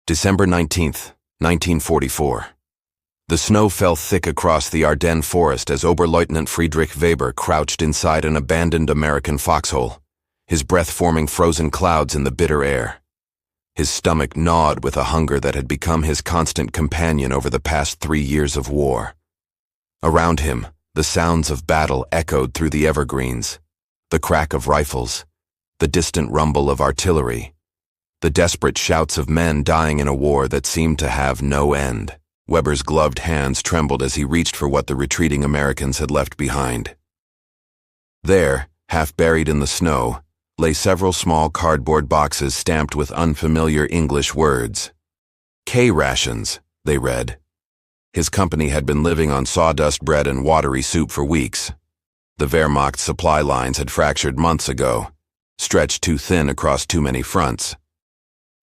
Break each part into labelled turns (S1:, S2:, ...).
S1: December 19th, 1944. The snow fell thick across the Ardennes forest as Oberleutnant Friedrich Weber crouched inside an abandoned American foxhole, his breath forming frozen clouds in the bitter air. His stomach gnawed with a hunger that had become his constant companion over the past 3 years of war. Around him, the sounds of battle echoed through the evergreens, the crack of rifles, the distant rumble of artillery, the desperate shouts of men dying in a war that seemed to have no end. Weber's gloved hands trembled as he reached for what the retreating Americans had left behind. There, half buried in the snow, lay several small cardboard boxes stamped with unfamiliar English words. K-Rations, they read. His company had been living on sawdust bread and watery soup for weeks. The Wehrmacht supply lines had fractured months ago, stretched too thin across too many fronts.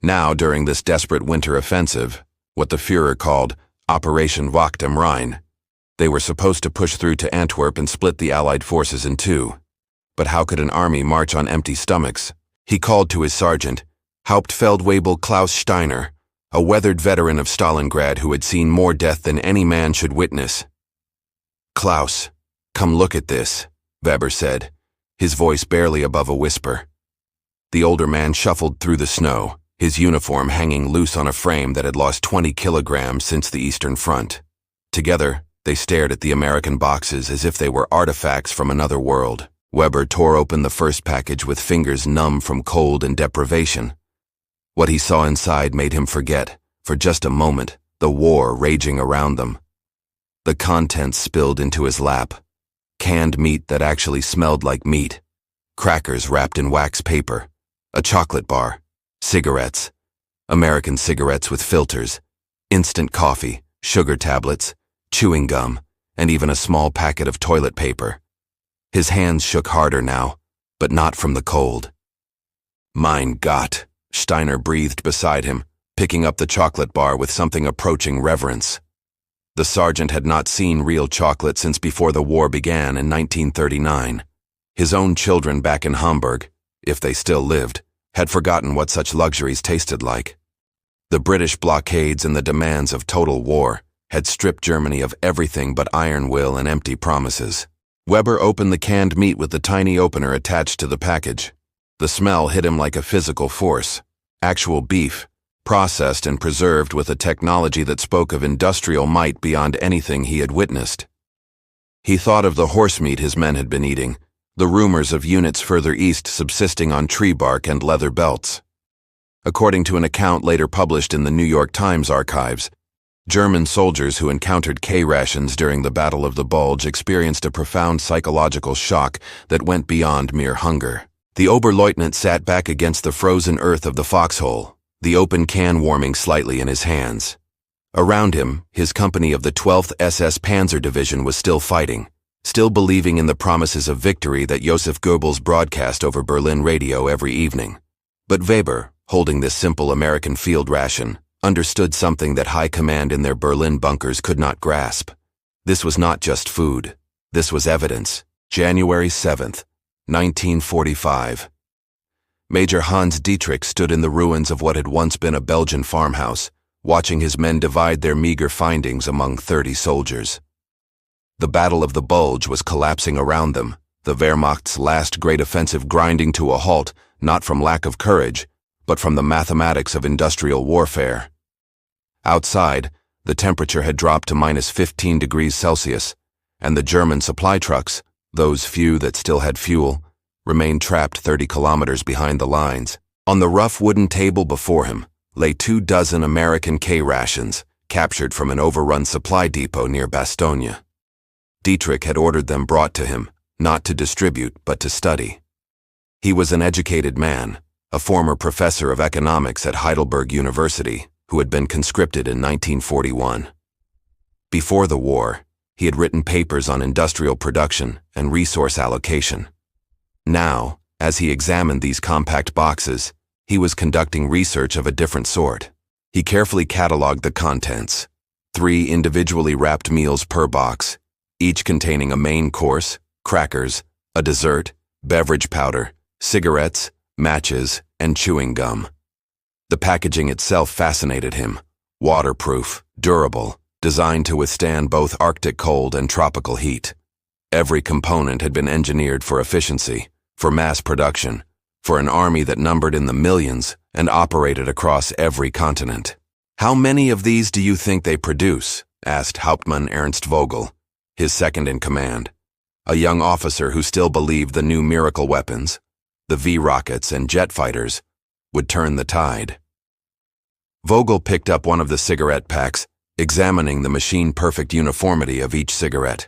S1: Now, during this desperate winter offensive, what the Führer called Operation Wacht am Rhein, they were supposed to push through to Antwerp and split the Allied forces in two. But how could an army march on empty stomachs? He called to his sergeant, Hauptfeldwebel Klaus Steiner, a weathered veteran of Stalingrad who had seen more death than any man should witness. "Klaus, come look at this," Weber said, his voice barely above a whisper. The older man shuffled through the snow, his uniform hanging loose on a frame that had lost 20 kilograms since the Eastern Front. Together, they stared at the American boxes as if they were artifacts from another world. Weber tore open the first package with fingers numb from cold and deprivation. What he saw inside made him forget, for just a moment, the war raging around them. The contents spilled into his lap. Canned meat that actually smelled like meat. Crackers wrapped in wax paper. A chocolate bar. Cigarettes. American cigarettes with filters. Instant coffee. Sugar tablets. Chewing gum. And even a small packet of toilet paper. His hands shook harder now, but not from the cold. "Mein Gott," Steiner breathed beside him, picking up the chocolate bar with something approaching reverence. The sergeant had not seen real chocolate since before the war began in 1939. His own children back in Hamburg, if they still lived, had forgotten what such luxuries tasted like. The British blockades and the demands of total war had stripped Germany of everything but iron will and empty promises. Weber opened the canned meat with the tiny opener attached to the package. The smell hit him like a physical force. Actual beef, processed and preserved with a technology that spoke of industrial might beyond anything he had witnessed. He thought of the horse meat his men had been eating, the rumors of units further east subsisting on tree bark and leather belts. According to an account later published in the New York Times archives, German soldiers who encountered K-rations during the Battle of the Bulge experienced a profound psychological shock that went beyond mere hunger. The Oberleutnant sat back against the frozen earth of the foxhole, the open can warming slightly in his hands. Around him, his company of the 12th SS Panzer Division was still fighting, still believing in the promises of victory that Joseph Goebbels broadcast over Berlin radio every evening. But Weber, holding this simple American field ration, understood something that high command in their Berlin bunkers could not grasp. This was not just food. This was evidence. January 7th, 1945. Major Hans Dietrich stood in the ruins of what had once been a Belgian farmhouse, watching his men divide their meager findings among 30 soldiers. The Battle of the Bulge was collapsing around them, the Wehrmacht's last great offensive grinding to a halt, not from lack of courage, but from the mathematics of industrial warfare. Outside, the temperature had dropped to -15 degrees Celsius, and the German supply trucks, those few that still had fuel, remained trapped 30 kilometers behind the lines. On the rough wooden table before him lay 24 American K-rations, captured from an overrun supply depot near Bastogne. Dietrich had ordered them brought to him, not to distribute, but to study. He was an educated man, a former professor of economics at Heidelberg University, who had been conscripted in 1941. Before the war, he had written papers on industrial production and resource allocation. Now, as he examined these compact boxes, he was conducting research of a different sort. He carefully cataloged the contents. 3 individually wrapped meals per box, each containing a main course, crackers, a dessert, beverage powder, cigarettes, matches, and chewing gum. The packaging itself fascinated him. Waterproof, durable, designed to withstand both Arctic cold and tropical heat. Every component had been engineered for efficiency, for mass production, for an army that numbered in the millions and operated across every continent. "How many of these do you think they produce?" asked Hauptmann Ernst Vogel, his second-in-command, a young officer who still believed the new miracle weapons, the V-rockets and jet fighters, would turn the tide. Vogel picked up one of the cigarette packs, examining the machine-perfect uniformity of each cigarette.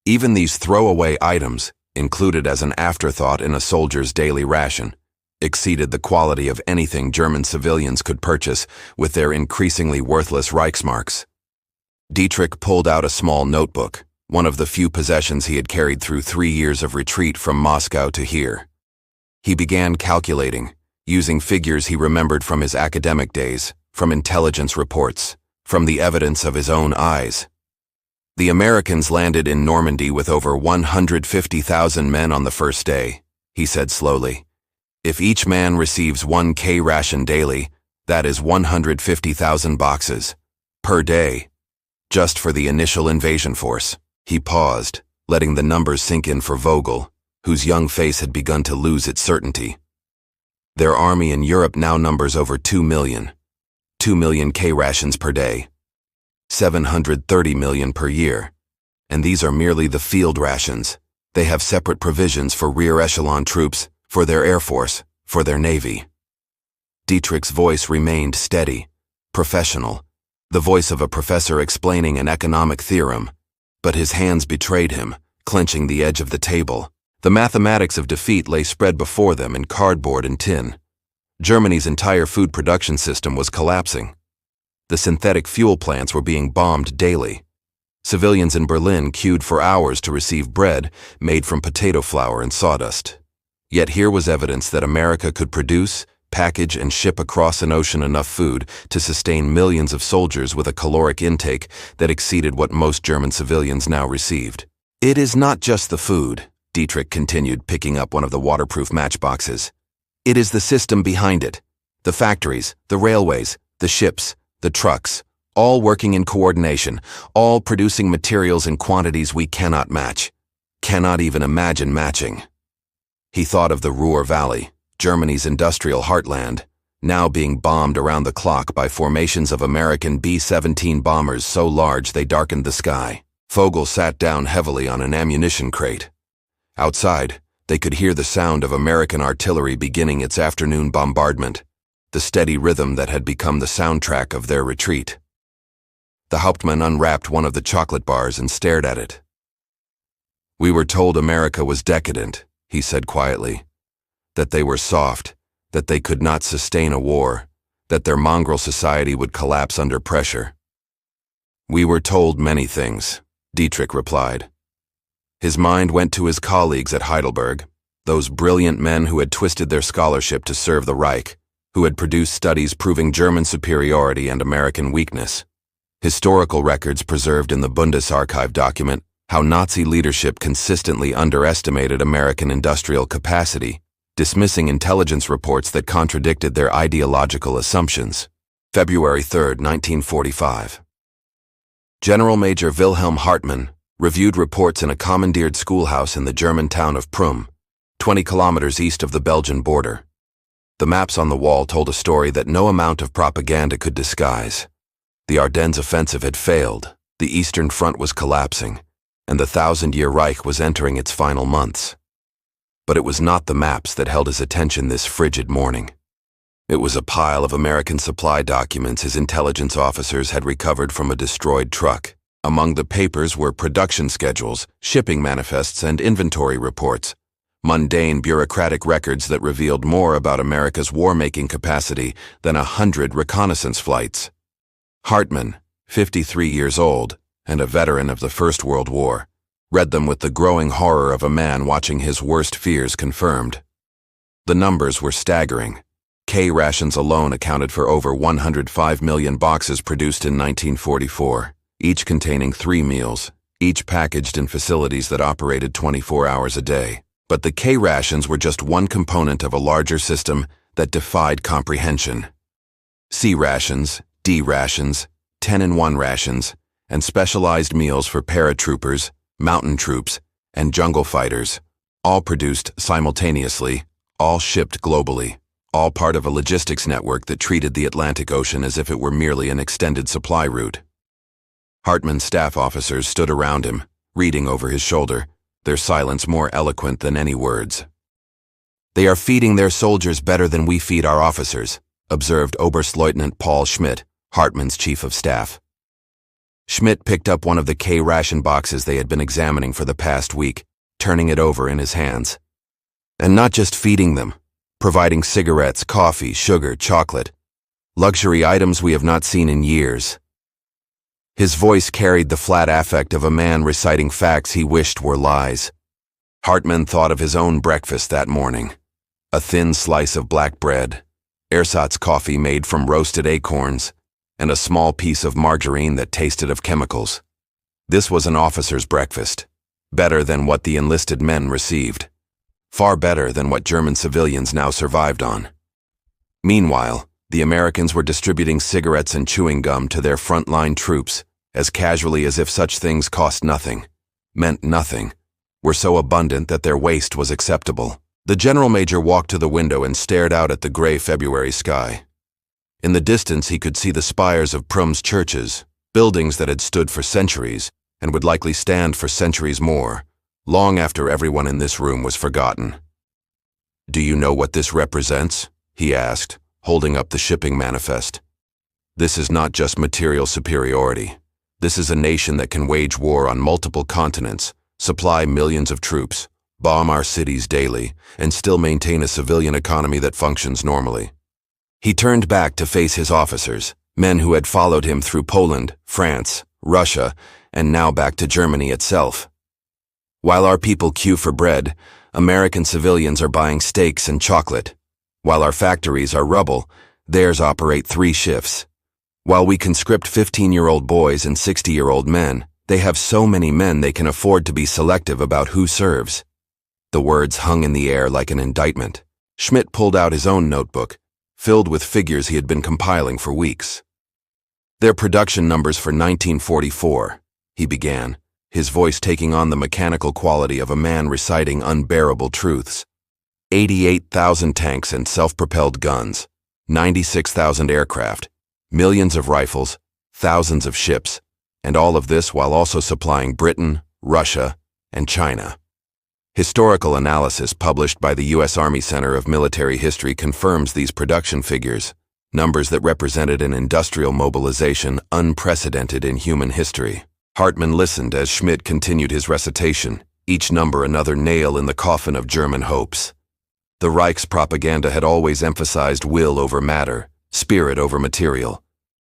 S1: Even these throwaway items, included as an afterthought in a soldier's daily ration, exceeded the quality of anything German civilians could purchase with their increasingly worthless Reichsmarks. Dietrich pulled out a small notebook, one of the few possessions he had carried through 3 years of retreat from Moscow to here. He began calculating, using figures he remembered from his academic days, from intelligence reports, from the evidence of his own eyes. The Americans landed in Normandy with over 150,000 men on the first day, he said slowly. If each man receives 1 K-ration daily, that is 150,000 boxes, per day, just for the initial invasion force. He paused, letting the numbers sink in for Vogel, whose young face had begun to lose its certainty. Their army in Europe now numbers over 2 million. 2 million K-rations per day. 730 million per year. And these are merely the field rations. They have separate provisions for rear echelon troops, for their air force, for their navy. Dietrich's voice remained steady, professional, the voice of a professor explaining an economic theorem, but his hands betrayed him, clenching the edge of the table. The mathematics of defeat lay spread before them in cardboard and tin. Germany's entire food production system was collapsing. The synthetic fuel plants were being bombed daily. Civilians in Berlin queued for hours to receive bread made from potato flour and sawdust. Yet here was evidence that America could produce, package, and ship across an ocean enough food to sustain millions of soldiers with a caloric intake that exceeded what most German civilians now received. "It is not just the food," Dietrich continued, picking up one of the waterproof matchboxes. "It is the system behind it. The factories, the railways, the ships, the trucks, all working in coordination, all producing materials in quantities we cannot match, cannot even imagine matching." He thought of the Ruhr Valley, Germany's industrial heartland, now being bombed around the clock by formations of American B-17 bombers so large they darkened the sky. Vogel sat down heavily on an ammunition crate. Outside, they could hear the sound of American artillery beginning its afternoon bombardment, the steady rhythm that had become the soundtrack of their retreat. The Hauptmann unwrapped one of the chocolate bars and stared at it. "We were told America was decadent," he said quietly, "that they were soft, that they could not sustain a war, that their mongrel society would collapse under pressure." "We were told many things," Dietrich replied. His mind went to his colleagues at Heidelberg, those brilliant men who had twisted their scholarship to serve the Reich, who had produced studies proving German superiority and American weakness. Historical records preserved in the Bundesarchiv document how Nazi leadership consistently underestimated American industrial capacity, dismissing intelligence reports that contradicted their ideological assumptions. February 3, 1945. General Major Wilhelm Hartmann reviewed reports in a commandeered schoolhouse in the German town of Prüm, 20 kilometers east of the Belgian border. The maps on the wall told a story that no amount of propaganda could disguise. The Ardennes offensive had failed, the Eastern Front was collapsing, and the 1,000-year Reich was entering its final months. But it was not the maps that held his attention this frigid morning. It was a pile of American supply documents his intelligence officers had recovered from a destroyed truck. Among the papers were production schedules, shipping manifests, and inventory reports, mundane bureaucratic records that revealed more about America's war-making capacity than 100 reconnaissance flights. Hartmann, 53 years old, and a veteran of the First World War, read them with the growing horror of a man watching his worst fears confirmed. The numbers were staggering. K-rations alone accounted for over 105 million boxes produced in 1944, each containing 3 meals, each packaged in facilities that operated 24 hours a day. But the K-rations were just one component of a larger system that defied comprehension. C rations, D rations, 10-in-1 rations, and specialized meals for paratroopers, mountain troops, and jungle fighters, all produced simultaneously, all shipped globally, all part of a logistics network that treated the Atlantic Ocean as if it were merely an extended supply route. Hartman's staff officers stood around him, reading over his shoulder, their silence more eloquent than any words. "They are feeding their soldiers better than we feed our officers," observed Oberstleutnant Paul Schmidt, Hartman's chief of staff. Schmidt picked up one of the K-ration boxes they had been examining for the past week, turning it over in his hands. "And not just feeding them, providing cigarettes, coffee, sugar, chocolate, luxury items we have not seen in years." His voice carried the flat affect of a man reciting facts he wished were lies. Hartman thought of his own breakfast that morning. A thin slice of black bread, ersatz coffee made from roasted acorns, and a small piece of margarine that tasted of chemicals. This was an officer's breakfast, better than what the enlisted men received, far better than what German civilians now survived on. Meanwhile, the Americans were distributing cigarettes and chewing gum to their frontline troops as casually as if such things cost nothing, meant nothing, were so abundant that their waste was acceptable. The general major walked to the window and stared out at the gray February sky. In the distance he could see the spires of Prum's churches, buildings that had stood for centuries and would likely stand for centuries more, long after everyone in this room was forgotten. "Do you know what this represents?" he asked, holding up the shipping manifest. "This is not just material superiority. This is a nation that can wage war on multiple continents, supply millions of troops, bomb our cities daily, and still maintain a civilian economy that functions normally." He turned back to face his officers, men who had followed him through Poland, France, Russia, and now back to Germany itself. "While our people queue for bread, American civilians are buying steaks and chocolate. While our factories are rubble, theirs operate 3 shifts. While we conscript 15-year-old boys and 60-year-old men, they have so many men they can afford to be selective about who serves." The words hung in the air like an indictment. Schmidt pulled out his own notebook, filled with figures he had been compiling for weeks. "Their production numbers for 1944, he began, his voice taking on the mechanical quality of a man reciting unbearable truths. 88,000 tanks and self-propelled guns, 96,000 aircraft, millions of rifles, thousands of ships, and all of this while also supplying Britain, Russia, and China. Historical analysis published by the U.S. Army Center of Military History confirms these production figures, numbers that represented an industrial mobilization unprecedented in human history." Hartman listened as Schmidt continued his recitation, each number another nail in the coffin of German hopes. The Reich's propaganda had always emphasized will over matter, spirit over material.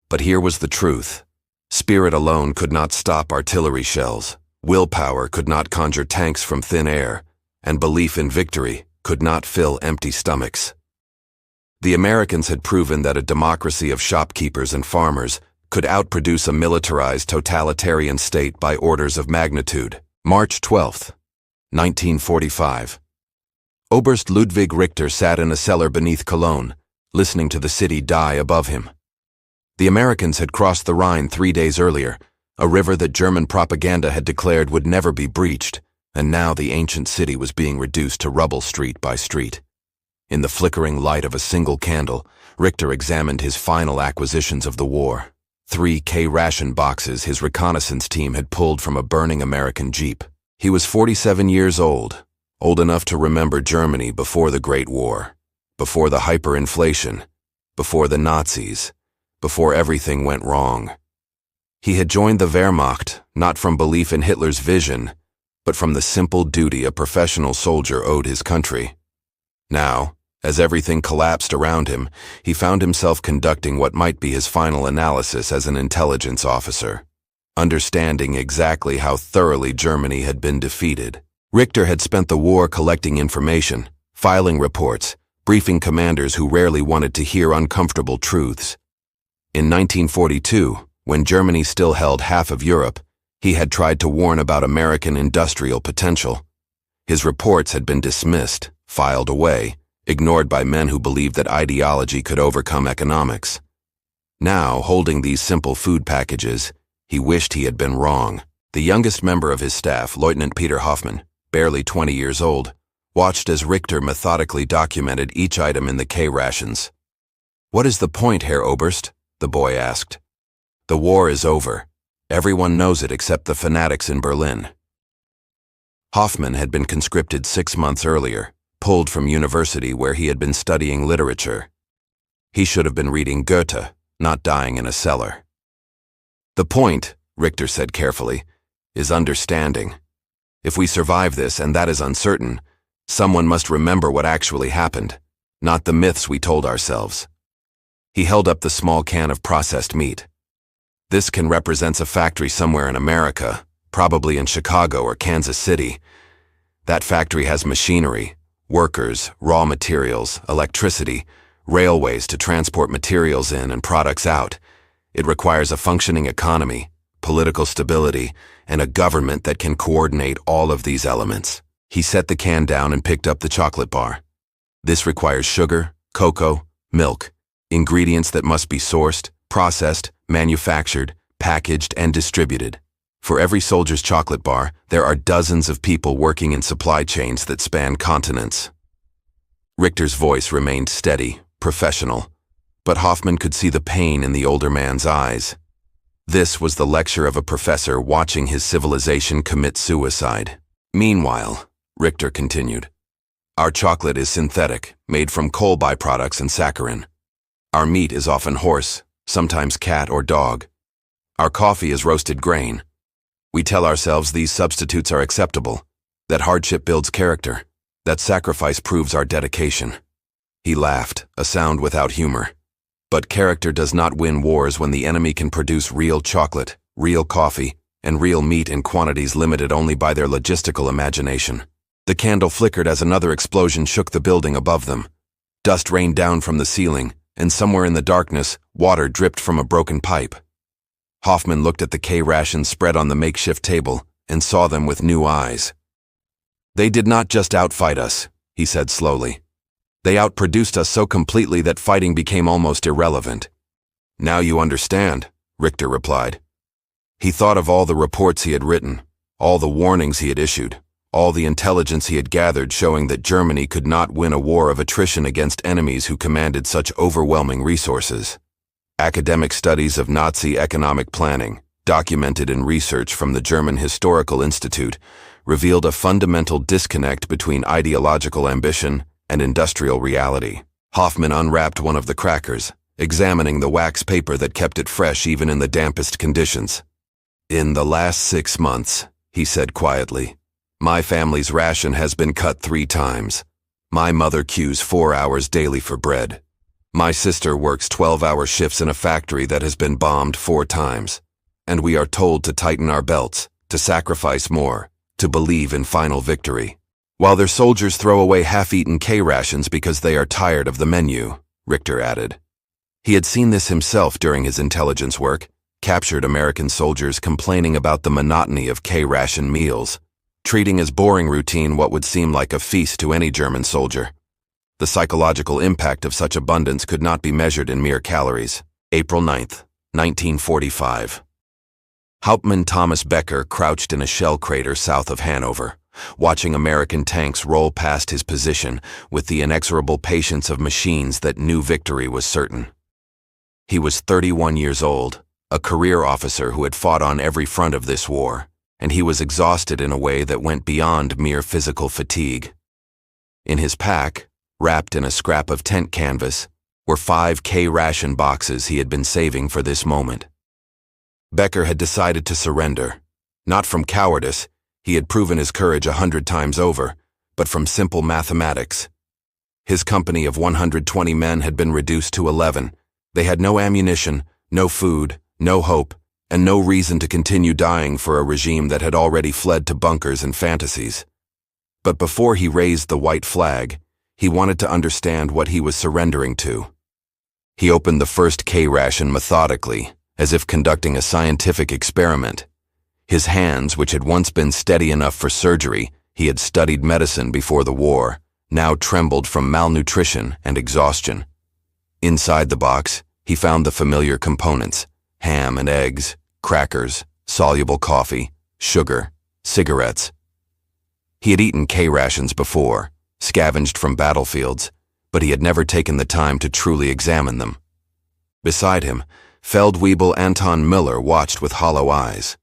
S1: But here was the truth. Spirit alone could not stop artillery shells. Willpower could not conjure tanks from thin air, and belief in victory could not fill empty stomachs. The Americans had proven that a democracy of shopkeepers and farmers could outproduce a militarized totalitarian state by orders of magnitude. March 12, 1945. Oberst Ludwig Richter sat in a cellar beneath Cologne, listening to the city die above him. The Americans had crossed the Rhine 3 days earlier, a river that German propaganda had declared would never be breached, and now the ancient city was being reduced to rubble street by street. In the flickering light of a single candle, Richter examined his final acquisitions of the war. 3 K-ration boxes his reconnaissance team had pulled from a burning American Jeep. He was 47 years old enough to remember Germany before the Great War, before the hyperinflation, before the Nazis, before everything went wrong. He had joined the Wehrmacht, not from belief in Hitler's vision, but from the simple duty a professional soldier owed his country. Now, as everything collapsed around him, he found himself conducting what might be his final analysis as an intelligence officer, understanding exactly how thoroughly Germany had been defeated. Richter had spent the war collecting information, filing reports, briefing commanders who rarely wanted to hear uncomfortable truths. In 1942, when Germany still held half of Europe, he had tried to warn about American industrial potential. His reports had been dismissed, filed away, ignored by men who believed that ideology could overcome economics. Now, holding these simple food packages, he wished he had been wrong. The youngest member of his staff, Lieutenant Peter Hoffman, barely 20 years old, watched as Richter methodically documented each item in the K-rations. "What is the point, Herr Oberst?" the boy asked. "The war is over. Everyone knows it except the fanatics in Berlin." Hoffman had been conscripted 6 months earlier, pulled from university where he had been studying literature. He should have been reading Goethe, not dying in a cellar. "The point," Richter said carefully, "is understanding. If we survive this, and that is uncertain, someone must remember what actually happened, not the myths we told ourselves." He held up the small can of processed meat. "This can represent a factory somewhere in America, probably in Chicago or Kansas City. That factory has machinery, workers, raw materials, electricity, railways to transport materials in and products out. It requires a functioning economy, political stability, and a government that can coordinate all of these elements." He set the can down and picked up the chocolate bar. "This requires sugar, cocoa, milk, ingredients that must be sourced, processed, manufactured, packaged, and distributed. For every soldier's chocolate bar, there are dozens of people working in supply chains that span continents." Richter's voice remained steady, professional, but Hoffman could see the pain in the older man's eyes. This was the lecture of a professor watching his civilization commit suicide. "Meanwhile," Richter continued, "our chocolate is synthetic, made from coal byproducts and saccharin. Our meat is often horse, sometimes cat or dog. Our coffee is roasted grain. We tell ourselves these substitutes are acceptable, that hardship builds character, that sacrifice proves our dedication." He laughed, a sound without humor. "But character does not win wars when the enemy can produce real chocolate, real coffee, and real meat in quantities limited only by their logistical imagination." The candle flickered as another explosion shook the building above them. Dust rained down from the ceiling, and somewhere in the darkness, water dripped from a broken pipe. Hoffman looked at the K-rations spread on the makeshift table and saw them with new eyes. "They did not just outfight us," he said slowly. "They outproduced us so completely that fighting became almost irrelevant." "Now you understand," Richter replied. He thought of all the reports he had written, all the warnings he had issued, all the intelligence he had gathered showing that Germany could not win a war of attrition against enemies who commanded such overwhelming resources. Academic studies of Nazi economic planning, documented in research from the German Historical Institute, revealed a fundamental disconnect between ideological ambition and industrial reality. Hoffman unwrapped one of the crackers, examining the wax paper that kept it fresh even in the dampest conditions. "In the last 6 months," he said quietly, "my family's ration has been cut 3 times. My mother queues 4 hours daily for bread. My sister works 12-hour shifts in a factory that has been bombed 4 times. And we are told to tighten our belts, to sacrifice more, to believe in final victory. While their soldiers throw away half-eaten K-rations because they are tired of the menu," Richter added. He had seen this himself during his intelligence work, captured American soldiers complaining about the monotony of K-ration meals, treating as boring routine what would seem like a feast to any German soldier. The psychological impact of such abundance could not be measured in mere calories. April 9th, 1945. Hauptmann Thomas Becker crouched in a shell crater south of Hanover, watching American tanks roll past his position with the inexorable patience of machines that knew victory was certain. He was 31 years old, a career officer who had fought on every front of this war, and he was exhausted in a way that went beyond mere physical fatigue. In his pack, wrapped in a scrap of tent canvas, were 5 K-ration boxes he had been saving for this moment. Becker had decided to surrender, not from cowardice, he had proven his courage 100 times over, but from simple mathematics. His company of 120 men had been reduced to 11. They had no ammunition, no food, no hope, and no reason to continue dying for a regime that had already fled to bunkers and fantasies. But before he raised the white flag, he wanted to understand what he was surrendering to. He opened the first K-ration methodically, as if conducting a scientific experiment. His hands, which had once been steady enough for surgery, he had studied medicine before the war, now trembled from malnutrition and exhaustion. Inside the box, He found the familiar components: ham and eggs, crackers, soluble coffee, sugar, cigarettes. He had eaten K-Rations before, scavenged from battlefields, but he had never taken the time to truly examine them. Beside him, Feldwebel Anton Miller watched with hollow eyes.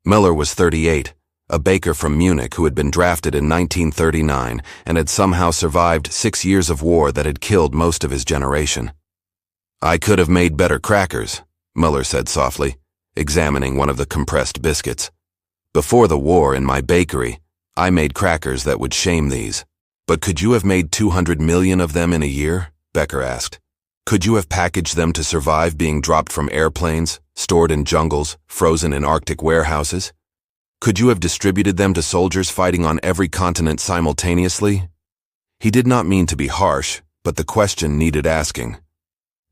S1: Miller was 38, a baker from Munich who had been drafted in 1939 and had somehow survived 6 years of war that had killed most of his generation. "I could have made better crackers," Miller said softly, examining one of the compressed biscuits. "Before the war, in my bakery, I made crackers that would shame these." "But could you have made 200 million of them in a year?" Becker asked. "Could you have packaged them to survive being dropped from airplanes, stored in jungles, frozen in Arctic warehouses? Could you have distributed them to soldiers fighting on every continent simultaneously?" He did not mean to be harsh, but the question needed asking.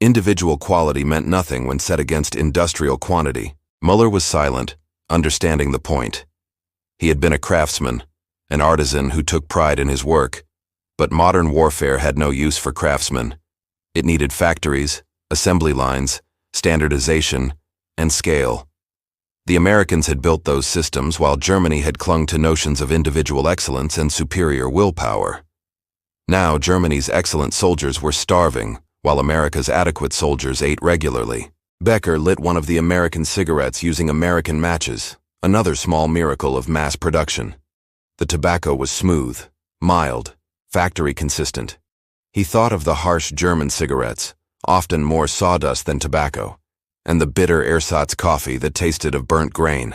S1: Individual quality meant nothing when set against industrial quantity. Muller was silent, understanding the point. He had been a craftsman, an artisan who took pride in his work, but modern warfare had no use for craftsmen. It needed factories, assembly lines, standardization, and scale. The Americans had built those systems while Germany had clung to notions of individual excellence and superior willpower. Now Germany's excellent soldiers were starving, while America's adequate soldiers ate regularly. Becker lit one of the American cigarettes using American matches, another small miracle of mass production. The tobacco was smooth, mild, factory consistent. He thought of the harsh German cigarettes, often more sawdust than tobacco, and the bitter ersatz coffee that tasted of burnt grain.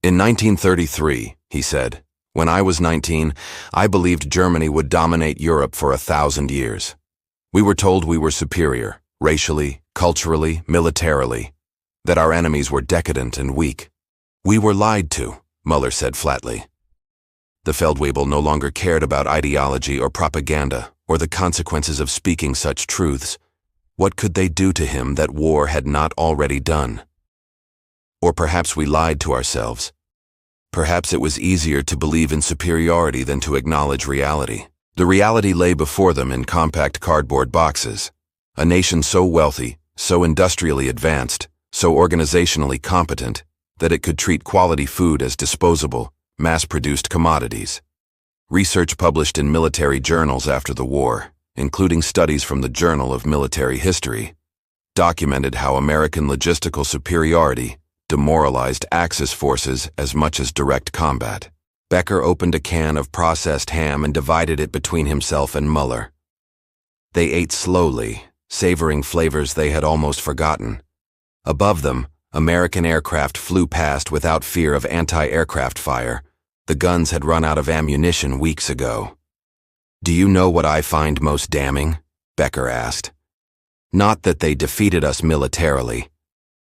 S1: "In 1933, he said, "when I was 19, I believed Germany would dominate Europe for 1,000 years. We were told we were superior, racially, culturally, militarily, that our enemies were decadent and weak. We were lied to," Muller said flatly. The Feldwebel no longer cared about ideology or propaganda or the consequences of speaking such truths. What could they do to him that war had not already done? Or perhaps we lied to ourselves. Perhaps it was easier to believe in superiority than to acknowledge reality. The reality lay before them in compact cardboard boxes. A nation so wealthy, so industrially advanced, so organizationally competent, that it could treat quality food as disposable, mass-produced commodities. Research published in military journals after the war, including studies from the Journal of Military History, documented how American logistical superiority demoralized Axis forces as much as direct combat. Becker opened a can of processed ham and divided it between himself and Muller. They ate slowly, savoring flavors they had almost forgotten. Above them, American aircraft flew past without fear of anti-aircraft fire. The guns had run out of ammunition weeks ago. "Do you know what I find most damning?" Becker asked. "Not that they defeated us militarily.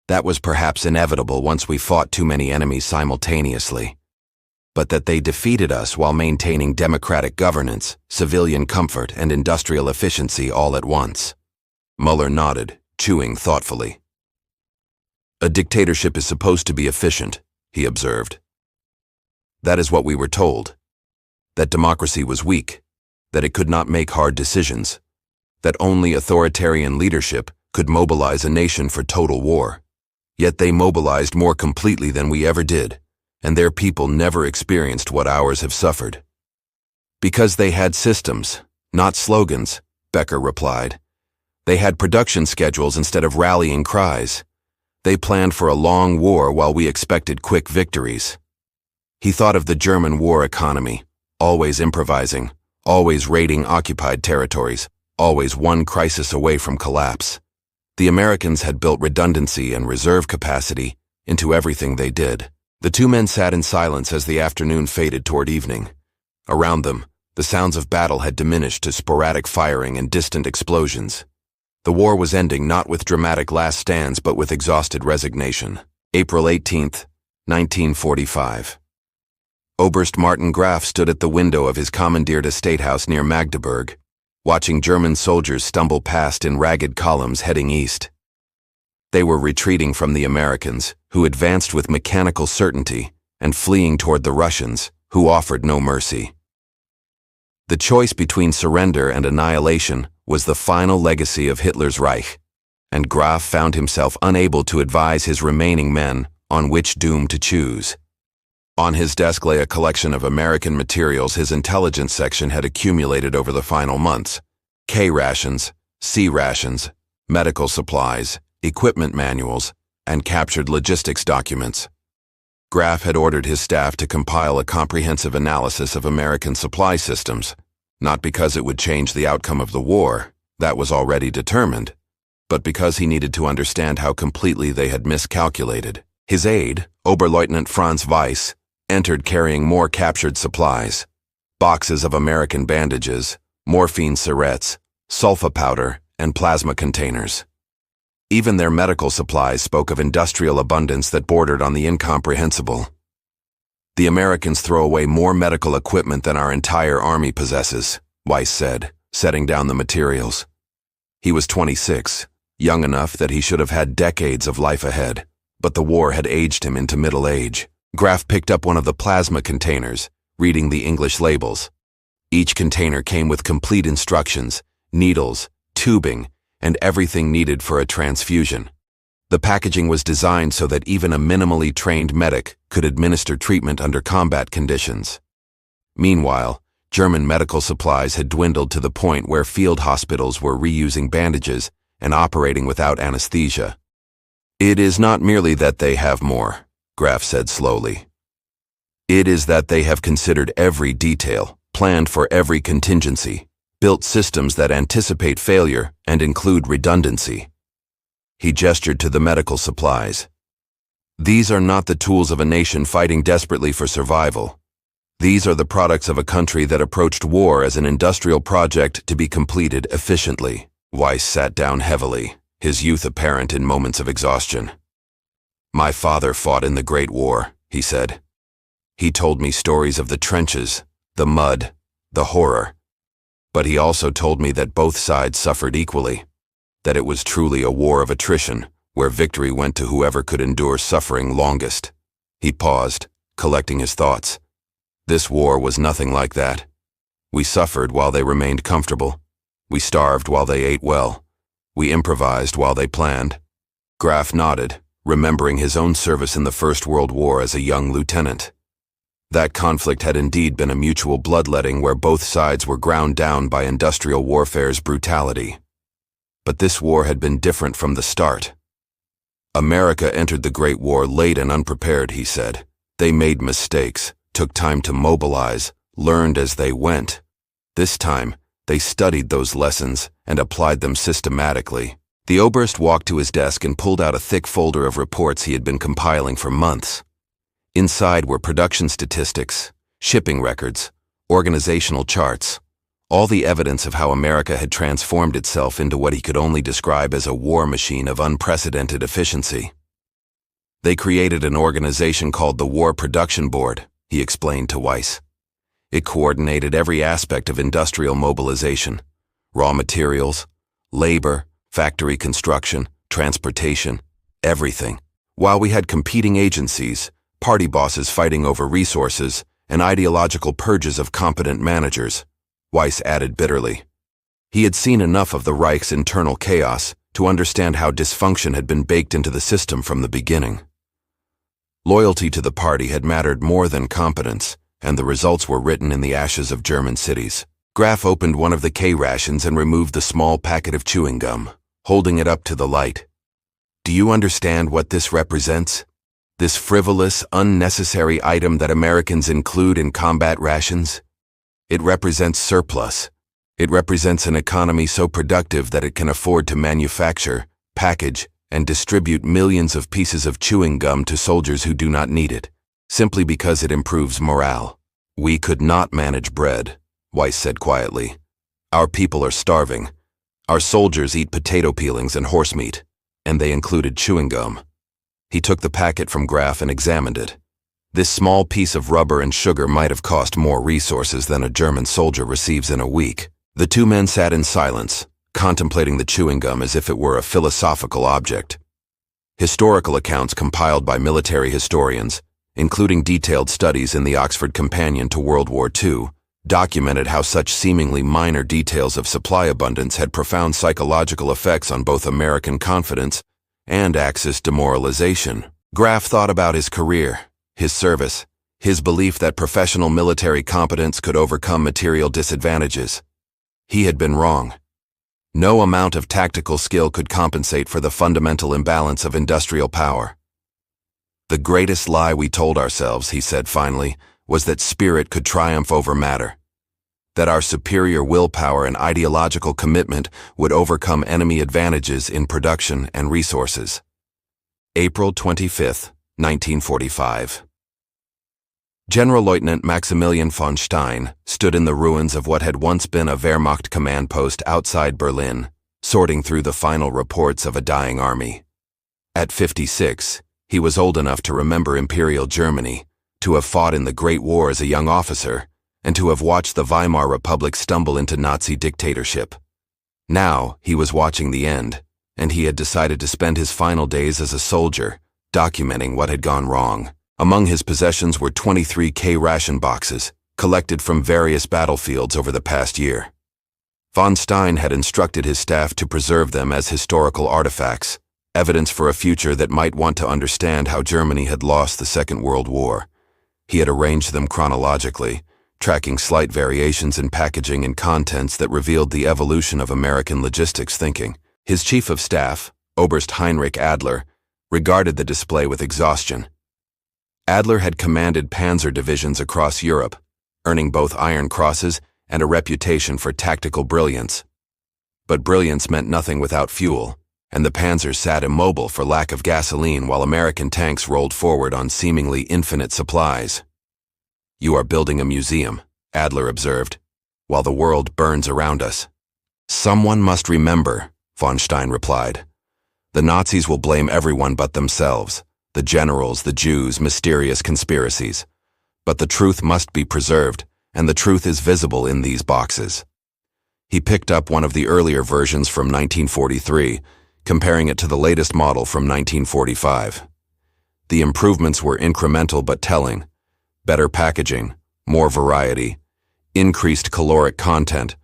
S1: That was perhaps inevitable once we fought too many enemies simultaneously. But that they defeated us while maintaining democratic governance, civilian comfort, and industrial efficiency all at once." Muller nodded, chewing thoughtfully. "A dictatorship is supposed to be efficient," he observed. "That is what we were told. That democracy was weak, that it could not make hard decisions, that only authoritarian leadership could mobilize a nation for total war. Yet they mobilized more completely than we ever did, and their people never experienced what ours have suffered." "Because they had systems, not slogans," Becker replied. "They had production schedules instead of rallying cries. They planned for a long war while we expected quick victories." He thought of the German war economy, always improvising, always raiding occupied territories, always one crisis away from collapse. The Americans had built redundancy and reserve capacity into everything they did. The two men sat in silence as the afternoon faded toward evening. Around them, the sounds of battle had diminished to sporadic firing and distant explosions. The war was ending not with dramatic last stands but with exhausted resignation. April 18th, 1945. Oberst Martin Graf stood at the window of his commandeered estate house near Magdeburg, watching German soldiers stumble past in ragged columns heading east. They were retreating from the Americans, who advanced with mechanical certainty, and fleeing toward the Russians, who offered no mercy. The choice between surrender and annihilation was the final legacy of Hitler's Reich, and Graf found himself unable to advise his remaining men on which doom to choose. On his desk lay a collection of American materials his intelligence section had accumulated over the final months: K-Rations, C-Rations, medical supplies, equipment manuals, and captured logistics documents. Graf had ordered his staff to compile a comprehensive analysis of American supply systems, not because it would change the outcome of the war, that was already determined, but because he needed to understand how completely they had miscalculated. His aide, Oberleutnant Franz Weiss, entered carrying more captured supplies: boxes of American bandages, morphine syrettes, sulfa powder, and plasma containers. Even their medical supplies spoke of industrial abundance that bordered on the incomprehensible. "The Americans throw away more medical equipment than our entire army possesses," Weiss said, setting down the materials. He was 26, young enough that he should have had decades of life ahead, but the war had aged him into middle age. Graf picked up one of the plasma containers, reading the English labels. Each container came with complete instructions, needles, tubing, and everything needed for a transfusion. The packaging was designed so that even a minimally trained medic could administer treatment under combat conditions. Meanwhile, German medical supplies had dwindled to the point where field hospitals were reusing bandages and operating without anesthesia. "It is not merely that they have more," Graf said slowly. "It is that they have considered every detail, planned for every contingency, built systems that anticipate failure and include redundancy." He gestured to the medical supplies. "These are not the tools of a nation fighting desperately for survival. These are the products of a country that approached war as an industrial project to be completed efficiently." Weiss sat down heavily, his youth apparent in moments of exhaustion. "My father fought in the Great War," he said. "He told me stories of the trenches, the mud, the horror. But he also told me that both sides suffered equally, that it was truly a war of attrition, where victory went to whoever could endure suffering longest." He paused, collecting his thoughts. "This war was nothing like that. We suffered while they remained comfortable. We starved while they ate well. We improvised while they planned." Graf nodded, remembering his own service in the First World War as a young lieutenant. That conflict had indeed been a mutual bloodletting where both sides were ground down by industrial warfare's brutality. But this war had been different from the start. "America entered the Great War late and unprepared," he said. "They made mistakes, took time to mobilize, learned as they went. This time, they studied those lessons and applied them systematically." The Oberst walked to his desk and pulled out a thick folder of reports he had been compiling for months. Inside were production statistics, shipping records, organizational charts, all the evidence of how America had transformed itself into what he could only describe as a war machine of unprecedented efficiency. "They created an organization called the War Production Board," he explained to Weiss. "It coordinated every aspect of industrial mobilization: raw materials, labor, factory construction, transportation, everything. While we had competing agencies, party bosses fighting over resources, and ideological purges of competent managers," Weiss added bitterly. He had seen enough of the Reich's internal chaos to understand how dysfunction had been baked into the system from the beginning. Loyalty to the party had mattered more than competence, and the results were written in the ashes of German cities. Graf opened one of the K-Rations and removed the small packet of chewing gum, holding it up to the light. "Do you understand what this represents? This frivolous, unnecessary item that Americans include in combat rations? It represents surplus. It represents an economy so productive that it can afford to manufacture, package, and distribute millions of pieces of chewing gum to soldiers who do not need it, simply because it improves morale." "We could not manage bread," Weiss said quietly. "Our people are starving. Our soldiers eat potato peelings and horse meat, and they included chewing gum." He took the packet from Graf and examined it. This small piece of rubber and sugar might have cost more resources than a German soldier receives in a week. The two men sat in silence, contemplating the chewing gum as if it were a philosophical object. Historical accounts compiled by military historians, including detailed studies in the Oxford Companion to World War II, documented how such seemingly minor details of supply abundance had profound psychological effects on both American confidence and Axis demoralization. Graf thought about his career, his service, his belief that professional military competence could overcome material disadvantages. He had been wrong. No amount of tactical skill could compensate for the fundamental imbalance of industrial power. The greatest lie we told ourselves, he said finally, was that spirit could triumph over matter, that our superior willpower and ideological commitment would overcome enemy advantages in production and resources. April 25, 1945. Generalleutnant Maximilian von Stein stood in the ruins of what had once been a Wehrmacht command post outside Berlin, sorting through the final reports of a dying army. At 56, he was old enough to remember Imperial Germany, to have fought in the Great War as a young officer, and to have watched the Weimar Republic stumble into Nazi dictatorship. Now he was watching the end, and he had decided to spend his final days as a soldier, documenting what had gone wrong. Among his possessions were 23 K-ration boxes, collected from various battlefields over the past year. Von Stein had instructed his staff to preserve them as historical artifacts, evidence for a future that might want to understand how Germany had lost the Second World War. He had arranged them chronologically, tracking slight variations in packaging and contents that revealed the evolution of American logistics thinking. His chief of staff, Oberst Heinrich Adler, regarded the display with exhaustion. Adler had commanded panzer divisions across Europe, earning both Iron Crosses and a reputation for tactical brilliance. But brilliance meant nothing without fuel, and the panzers sat immobile for lack of gasoline while American tanks rolled forward on seemingly infinite supplies. "You are building a museum," Adler observed, "while the world burns around us." "Someone must remember," von Stein replied. "The Nazis will blame everyone but themselves. The generals, the Jews, mysterious conspiracies. But the truth must be preserved, and the truth is visible in these boxes." He picked up one of the earlier versions from 1943, comparing it to the latest model from 1945. The improvements were incremental but telling. Better packaging, more variety, increased caloric content,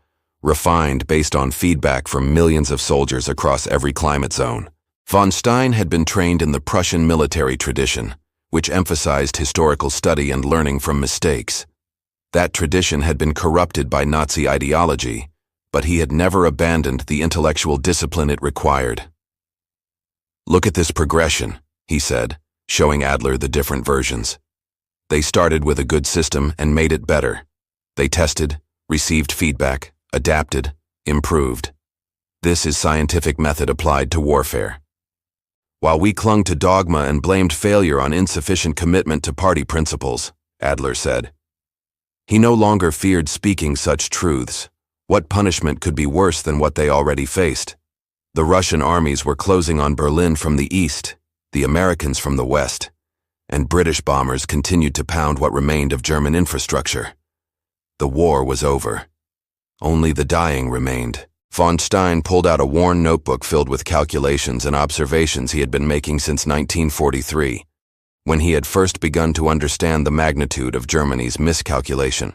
S1: refined based on feedback from millions of soldiers across every climate zone. Von Stein had been trained in the Prussian military tradition, which emphasized historical study and learning from mistakes. That tradition had been corrupted by Nazi ideology, but he had never abandoned the intellectual discipline it required. "Look at this progression," he said, showing Adler the different versions. "They started with a good system and made it better. They tested, received feedback, adapted, improved. This is scientific method applied to warfare." While we clung to dogma and blamed failure on insufficient commitment to party principles, Adler said. He no longer feared speaking such truths. What punishment could be worse than what they already faced? The Russian armies were closing on Berlin from the east, the Americans from the west, and British bombers continued to pound what remained of German infrastructure. The war was over. Only the dying remained. Von Stein pulled out a worn notebook filled with calculations and observations he had been making since 1943, when he had first begun to understand the magnitude of Germany's miscalculation.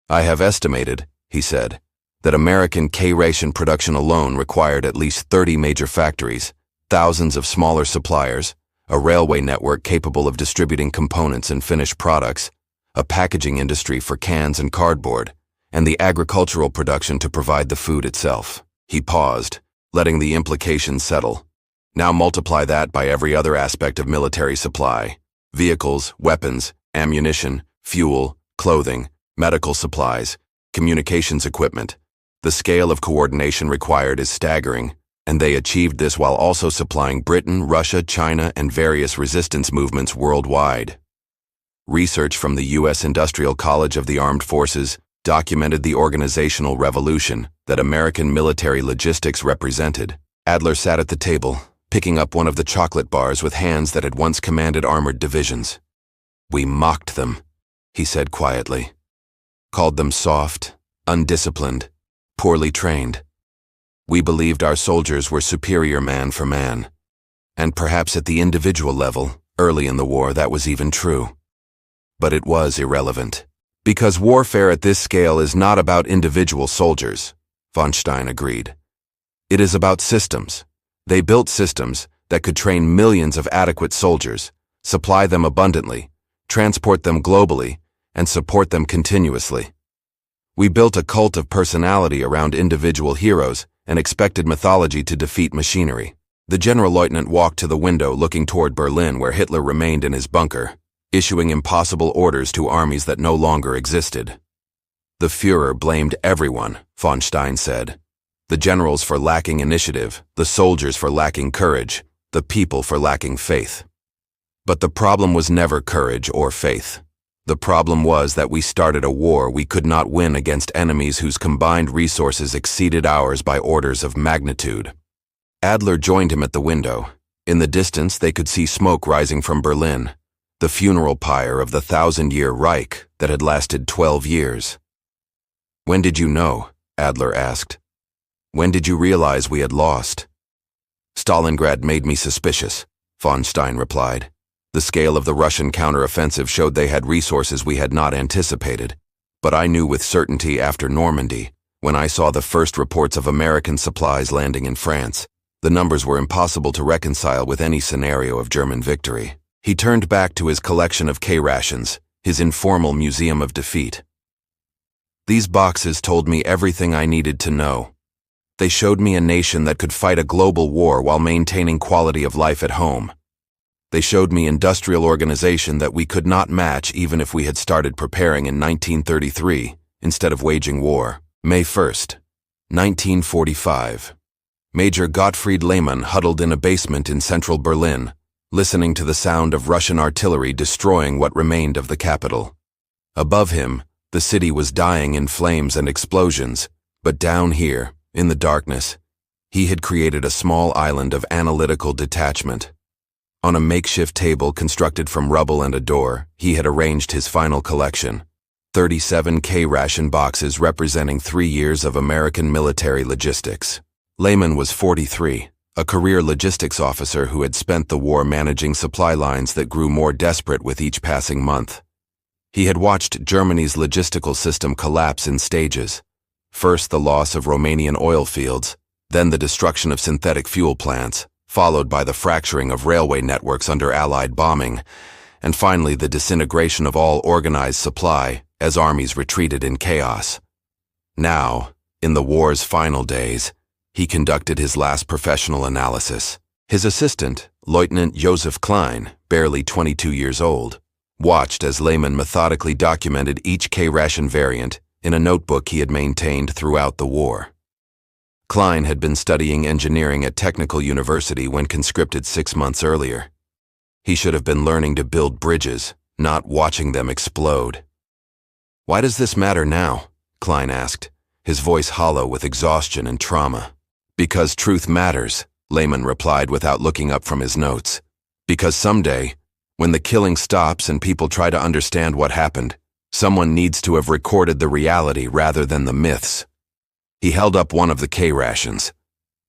S1: "I have estimated," he said, "that American K-ration production alone required at least 30 major factories, thousands of smaller suppliers, a railway network capable of distributing components and finished products, a packaging industry for cans and cardboard, and the agricultural production to provide the food itself." He paused, letting the implications settle. "Now multiply that by every other aspect of military supply: vehicles, weapons, ammunition, fuel, clothing, medical supplies, communications equipment. The scale of coordination required is staggering, and they achieved this while also supplying Britain, Russia, China, and various resistance movements worldwide." Research from the U.S. Industrial College of the Armed Forces documented the organizational revolution that American military logistics represented. Adler sat at the table, picking up one of the chocolate bars with hands that had once commanded armored divisions. "We mocked them," he said quietly. "Called them soft, undisciplined, poorly trained. We believed our soldiers were superior man for man. And perhaps at the individual level, early in the war, that was even true. But it was irrelevant. Because warfare at this scale is not about individual soldiers, von Stein agreed. It is about systems. They built systems that could train millions of adequate soldiers, supply them abundantly, transport them globally, and support them continuously. We built a cult of personality around individual heroes and expected mythology to defeat machinery. The general-lieutenant walked to the window looking toward Berlin where Hitler remained in his bunker, issuing impossible orders to armies that no longer existed. The Führer blamed everyone, von Stein said. The generals for lacking initiative, the soldiers for lacking courage, the people for lacking faith. But the problem was never courage or faith. The problem was that we started a war we could not win against enemies whose combined resources exceeded ours by orders of magnitude. Adler joined him at the window. In the distance, they could see smoke rising from Berlin, the funeral pyre of the 1,000-year Reich that had lasted 12 years. "When did you know?" Adler asked. "When did you realize we had lost?" "Stalingrad made me suspicious," von Stein replied. "The scale of the Russian counteroffensive showed they had resources we had not anticipated. But I knew with certainty after Normandy, when I saw the first reports of American supplies landing in France. The numbers were impossible to reconcile with any scenario of German victory." He turned back to his collection of K-Rations, his informal museum of defeat. "These boxes told me everything I needed to know. They showed me a nation that could fight a global war while maintaining quality of life at home. They showed me industrial organization that we could not match even if we had started preparing in 1933 instead of waging war." May 1st, 1945. Major Gottfried Lehmann huddled in a basement in central Berlin, listening to the sound of Russian artillery destroying what remained of the capital. Above him, the city was dying in flames and explosions, but down here, in the darkness, he had created a small island of analytical detachment. On a makeshift table constructed from rubble and a door, he had arranged his final collection, 37 K-ration boxes representing 3 years of American military logistics. Lehmann was 43, a career logistics officer who had spent the war managing supply lines that grew more desperate with each passing month. He had watched Germany's logistical system collapse in stages. First the loss of Romanian oil fields, then the destruction of synthetic fuel plants, followed by the fracturing of railway networks under Allied bombing, and finally the disintegration of all organized supply as armies retreated in chaos. Now, in the war's final days, he conducted his last professional analysis. His assistant, Lieutenant Joseph Klein, barely 22 years old, watched as Lehmann methodically documented each K-ration variant in a notebook he had maintained throughout the war. Klein had been studying engineering at Technical University when conscripted 6 months earlier. He should have been learning to build bridges, not watching them explode. "Why does this matter now?" Klein asked, his voice hollow with exhaustion and trauma. "Because truth matters," Lehmann replied without looking up from his notes. "Because someday, when the killing stops and people try to understand what happened, someone needs to have recorded the reality rather than the myths." He held up one of the K-rations.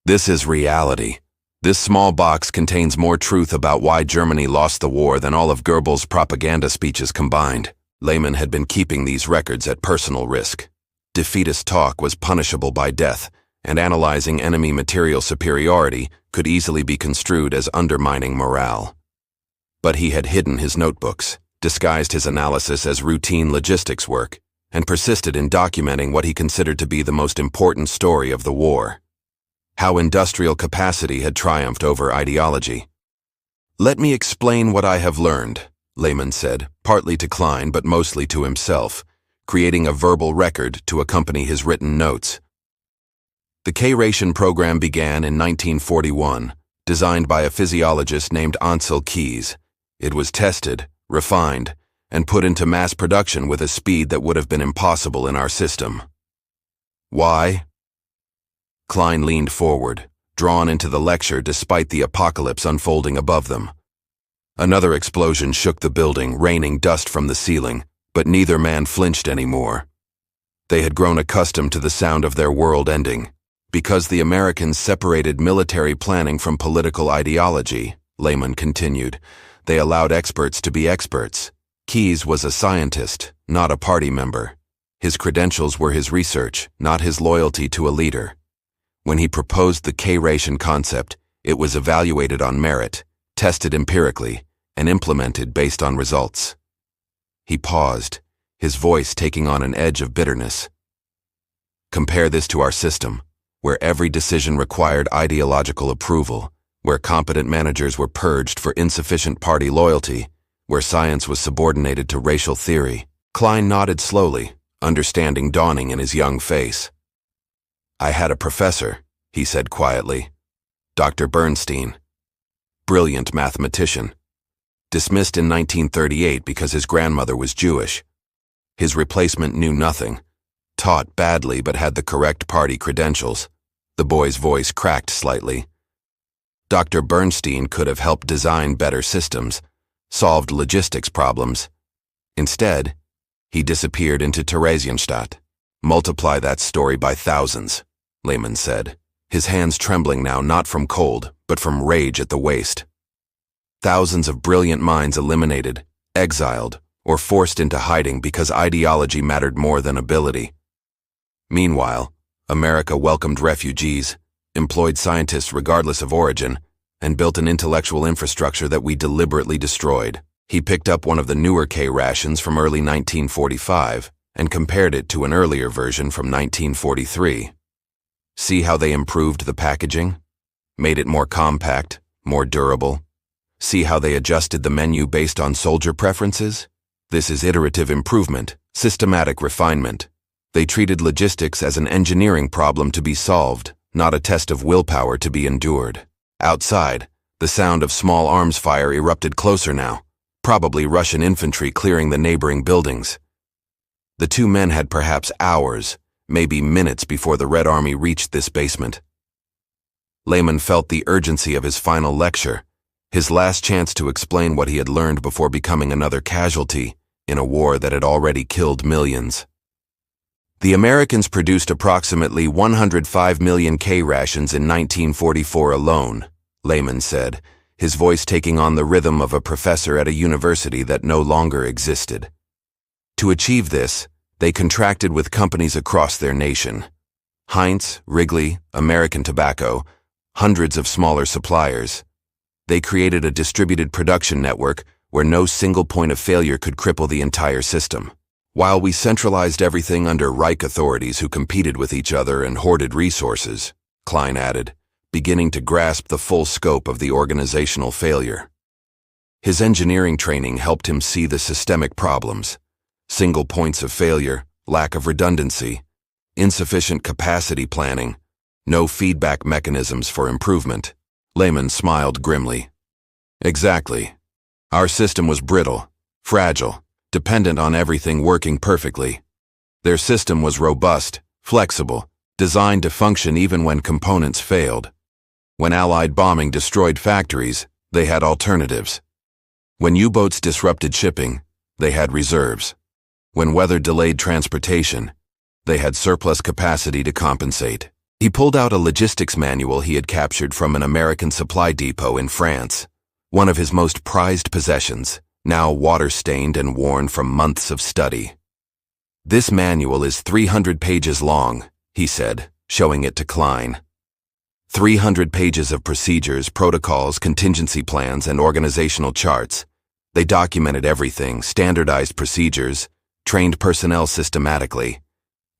S1: "This is reality. This small box contains more truth about why Germany lost the war than all of Goebbels' propaganda speeches combined." Lehmann had been keeping these records at personal risk. Defeatist talk was punishable by death, and analyzing enemy material superiority could easily be construed as undermining morale. But he had hidden his notebooks, disguised his analysis as routine logistics work, and persisted in documenting what he considered to be the most important story of the war: how industrial capacity had triumphed over ideology. "Let me explain what I have learned," Lehmann said, partly to Klein but mostly to himself, creating a verbal record to accompany his written notes. The K-ration program began in 1941, designed by a physiologist named Ansel Keys. It was tested, refined, and put into mass production with a speed that would have been impossible in our system. "Why?" Klein leaned forward, drawn into the lecture despite the apocalypse unfolding above them. Another explosion shook the building, raining dust from the ceiling, but neither man flinched anymore. They had grown accustomed to the sound of their world ending. Because the Americans separated military planning from political ideology, Lehmann continued, they allowed experts to be experts. Keys was a scientist, not a party member. His credentials were his research, not his loyalty to a leader. When he proposed the K-Ration concept, it was evaluated on merit, tested empirically, and implemented based on results. He paused, his voice taking on an edge of bitterness. Compare this to our system, where every decision required ideological approval, where competent managers were purged for insufficient party loyalty, where science was subordinated to racial theory. Klein nodded slowly, understanding dawning in his young face. I had a professor, he said quietly, Dr. Bernstein. Brilliant mathematician. Dismissed in 1938 because his grandmother was Jewish. His replacement knew nothing, taught badly but had the correct party credentials. The boy's voice cracked slightly. Dr. Bernstein could have helped design better systems, solved logistics problems. Instead, he disappeared into Theresienstadt. Multiply that story by thousands, Lehman said, his hands trembling now not from cold, but from rage at the waste. Thousands of brilliant minds eliminated, exiled, or forced into hiding because ideology mattered more than ability. Meanwhile, America welcomed refugees, employed scientists regardless of origin, and built an intellectual infrastructure that we deliberately destroyed. He picked up one of the newer K-Rations from early 1945 and compared it to an earlier version from 1943. See how they improved the packaging? Made it more compact, more durable? See how they adjusted the menu based on soldier preferences? This is iterative improvement, systematic refinement. They treated logistics as an engineering problem to be solved, not a test of willpower to be endured. Outside, the sound of small arms fire erupted closer now, probably Russian infantry clearing the neighboring buildings. The two men had perhaps hours, maybe minutes before the Red Army reached this basement. Lehman felt the urgency of his final lecture, his last chance to explain what he had learned before becoming another casualty in a war that had already killed millions. The Americans produced approximately 105 million K-Rations in 1944 alone, Lehman said, his voice taking on the rhythm of a professor at a university that no longer existed. To achieve this, they contracted with companies across their nation. Heinz, Wrigley, American Tobacco, hundreds of smaller suppliers. They created a distributed production network where no single point of failure could cripple the entire system. While we centralized everything under Reich authorities who competed with each other and hoarded resources, Klein added, beginning to grasp the full scope of the organizational failure. His engineering training helped him see the systemic problems: single points of failure, lack of redundancy, insufficient capacity planning, no feedback mechanisms for improvement. Lehman smiled grimly. Exactly. Our system was brittle, fragile, dependent on everything working perfectly. Their system was robust, flexible, designed to function even when components failed. When Allied bombing destroyed factories, they had alternatives. When U-boats disrupted shipping, they had reserves. When weather delayed transportation, they had surplus capacity to compensate. He pulled out a logistics manual he had captured from an American supply depot in France, one of his most prized possessions, now water-stained and worn from months of study. This manual is 300 pages long, he said, showing it to Klein. 300 pages of procedures, protocols, contingency plans, and organizational charts. They documented everything, standardized procedures, trained personnel systematically.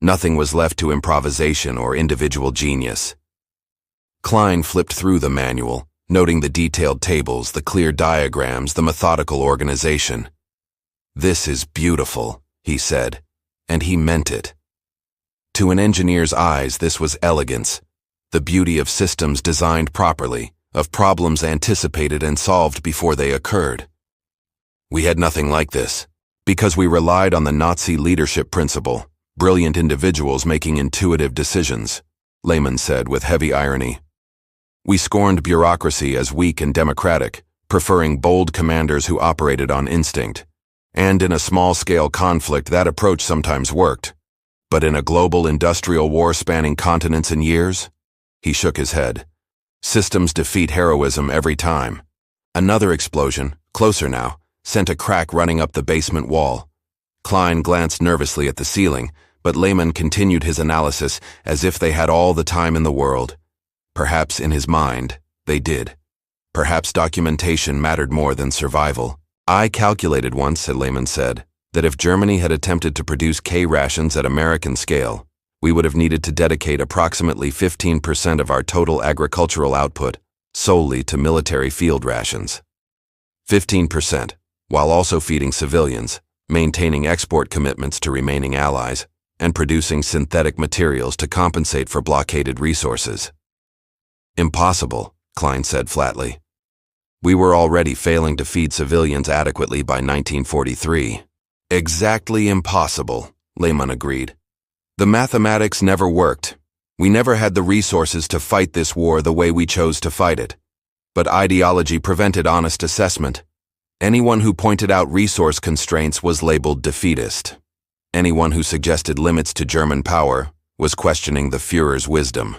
S1: Nothing was left to improvisation or individual genius. Klein flipped through the manual, noting the detailed tables, the clear diagrams, the methodical organization. This is beautiful, he said, and he meant it. To an engineer's eyes, this was elegance, the beauty of systems designed properly, of problems anticipated and solved before they occurred. We had nothing like this, because we relied on the Nazi leadership principle, brilliant individuals making intuitive decisions, Lehman said with heavy irony. We scorned bureaucracy as weak and democratic, preferring bold commanders who operated on instinct. And in a small-scale conflict, that approach sometimes worked. But in a global industrial war spanning continents and years? He shook his head. Systems defeat heroism every time. Another explosion, closer now, sent a crack running up the basement wall. Klein glanced nervously at the ceiling, but Lehman continued his analysis as if they had all the time in the world. Perhaps in his mind, they did. Perhaps documentation mattered more than survival. I calculated once, Lehman said, that if Germany had attempted to produce K-rations at American scale, we would have needed to dedicate approximately 15% of our total agricultural output solely to military field rations. 15%, while also feeding civilians, maintaining export commitments to remaining allies, and producing synthetic materials to compensate for blockaded resources. Impossible, Klein said flatly. We were already failing to feed civilians adequately by 1943. Exactly impossible, Lehman agreed. The mathematics never worked. We never had the resources to fight this war the way we chose to fight it. But ideology prevented honest assessment. Anyone who pointed out resource constraints was labeled defeatist. Anyone who suggested limits to German power was questioning the Führer's wisdom.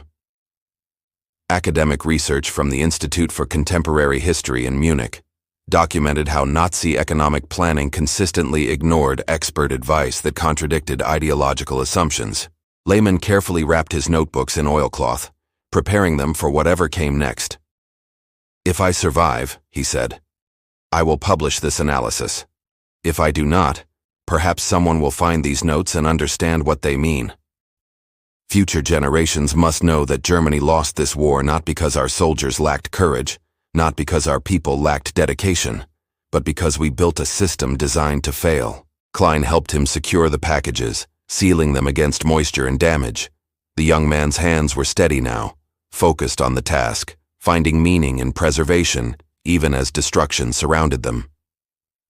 S1: Academic research from the Institute for Contemporary History in Munich documented how Nazi economic planning consistently ignored expert advice that contradicted ideological assumptions. Lehman carefully wrapped his notebooks in oilcloth, preparing them for whatever came next. If I survive, he said, I will publish this analysis. If I do not, perhaps someone will find these notes and understand what they mean. Future generations must know that Germany lost this war not because our soldiers lacked courage, not because our people lacked dedication, but because we built a system designed to fail. Klein helped him secure the packages, sealing them against moisture and damage. The young man's hands were steady now, focused on the task, finding meaning in preservation, even as destruction surrounded them.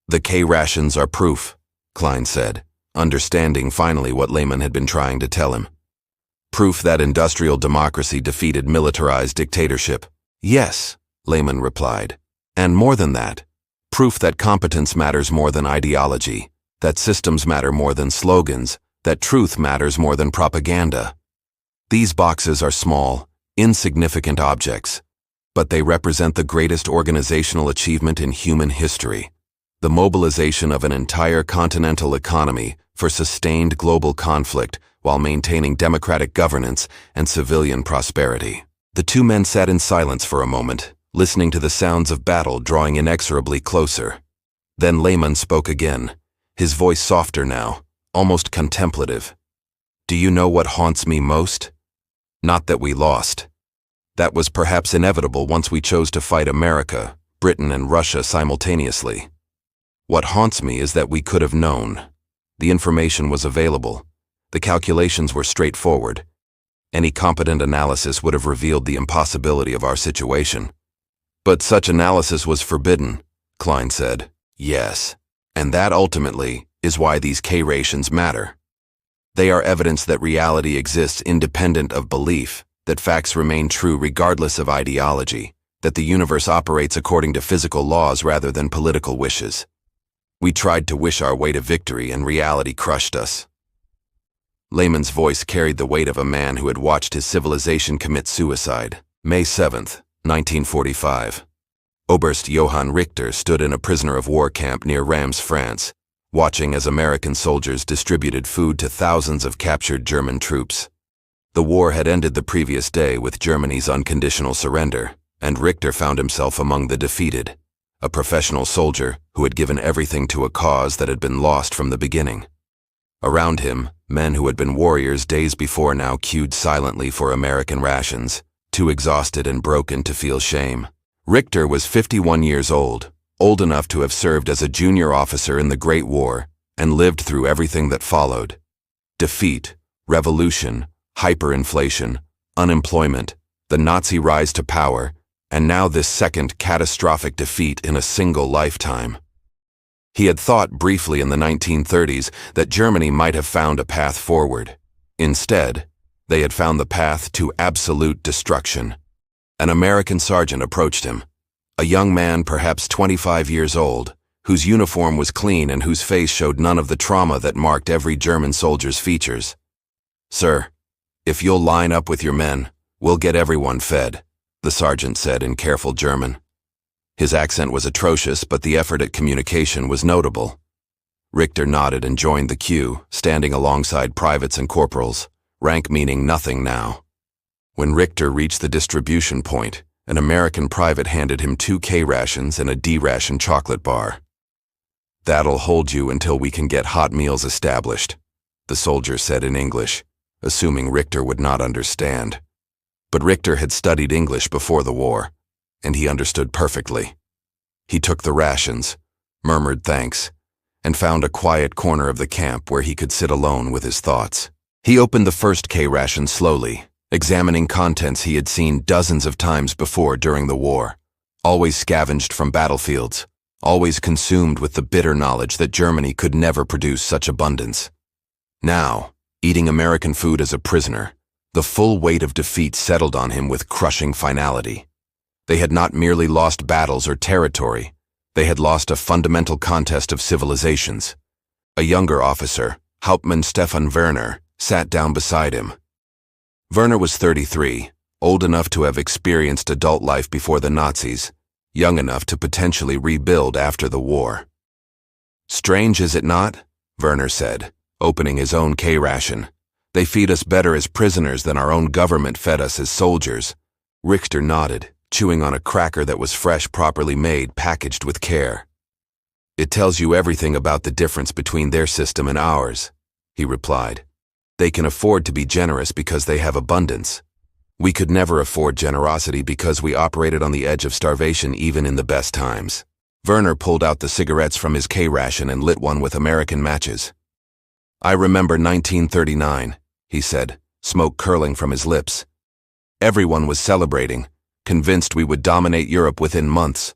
S1: The K-rations are proof, Klein said, understanding finally what Lehman had been trying to tell him. Proof that industrial democracy defeated militarized dictatorship. Yes, Lehman replied. And more than that, proof that competence matters more than ideology, that systems matter more than slogans, that truth matters more than propaganda. These boxes are small, insignificant objects, but they represent the greatest organizational achievement in human history, the mobilization of an entire continental economy for sustained global conflict while maintaining democratic governance and civilian prosperity. The two men sat in silence for a moment, listening to the sounds of battle drawing inexorably closer. Then Lehman spoke again, his voice softer now, almost contemplative. Do you know what haunts me most? Not that we lost. That was perhaps inevitable once we chose to fight America, Britain, and Russia simultaneously. What haunts me is that we could have known. The information was available. The calculations were straightforward. Any competent analysis would have revealed the impossibility of our situation. But such analysis was forbidden, Klein said. Yes, and that ultimately is why these K-rations matter. They are evidence that reality exists independent of belief, that facts remain true regardless of ideology, that the universe operates according to physical laws rather than political wishes. We tried to wish our way to victory and reality crushed us. Lehman's voice carried the weight of a man who had watched his civilization commit suicide. May 7th, 1945. Oberst Johann Richter stood in a prisoner of war camp near Reims, France, watching as American soldiers distributed food to thousands of captured German troops. The war had ended the previous day with Germany's unconditional surrender, and Richter found himself among the defeated, a professional soldier who had given everything to a cause that had been lost from the beginning. Around him, men who had been warriors days before now queued silently for American rations, too exhausted and broken to feel shame. Richter was 51 years old enough to have served as a junior officer in the Great War, and lived through everything that followed. Defeat, revolution, hyperinflation, unemployment, the Nazi rise to power, and now this second catastrophic defeat in a single lifetime. He had thought briefly in the 1930s that Germany might have found a path forward. Instead, they had found the path to absolute destruction. An American sergeant approached him, a young man perhaps 25 years old, whose uniform was clean and whose face showed none of the trauma that marked every German soldier's features. Sir, if you'll line up with your men, we'll get everyone fed, the sergeant said in careful German. His accent was atrocious, but the effort at communication was notable. Richter nodded and joined the queue, standing alongside privates and corporals, rank meaning nothing now. When Richter reached the distribution point, an American private handed him 2 K-Rations and a D-ration chocolate bar. "That'll hold you until we can get hot meals established," the soldier said in English, assuming Richter would not understand. But Richter had studied English before the war, and he understood perfectly. He took the rations, murmured thanks, and found a quiet corner of the camp where he could sit alone with his thoughts. He opened the first K-ration slowly, examining contents he had seen dozens of times before during the war, always scavenged from battlefields, always consumed with the bitter knowledge that Germany could never produce such abundance. Now, eating American food as a prisoner, the full weight of defeat settled on him with crushing finality. They had not merely lost battles or territory, they had lost a fundamental contest of civilizations. A younger officer, Hauptmann Stefan Werner, sat down beside him. Werner was 33, old enough to have experienced adult life before the Nazis, young enough to potentially rebuild after the war. "Strange, is it not?" Werner said, opening his own K-ration. "They feed us better as prisoners than our own government fed us as soldiers." Richter nodded, chewing on a cracker that was fresh, properly made, packaged with care. "It tells you everything about the difference between their system and ours," he replied. "They can afford to be generous because they have abundance. We could never afford generosity because we operated on the edge of starvation even in the best times." Werner pulled out the cigarettes from his K-ration and lit one with American matches. "I remember 1939, he said, smoke curling from his lips. "Everyone was celebrating, convinced we would dominate Europe within months.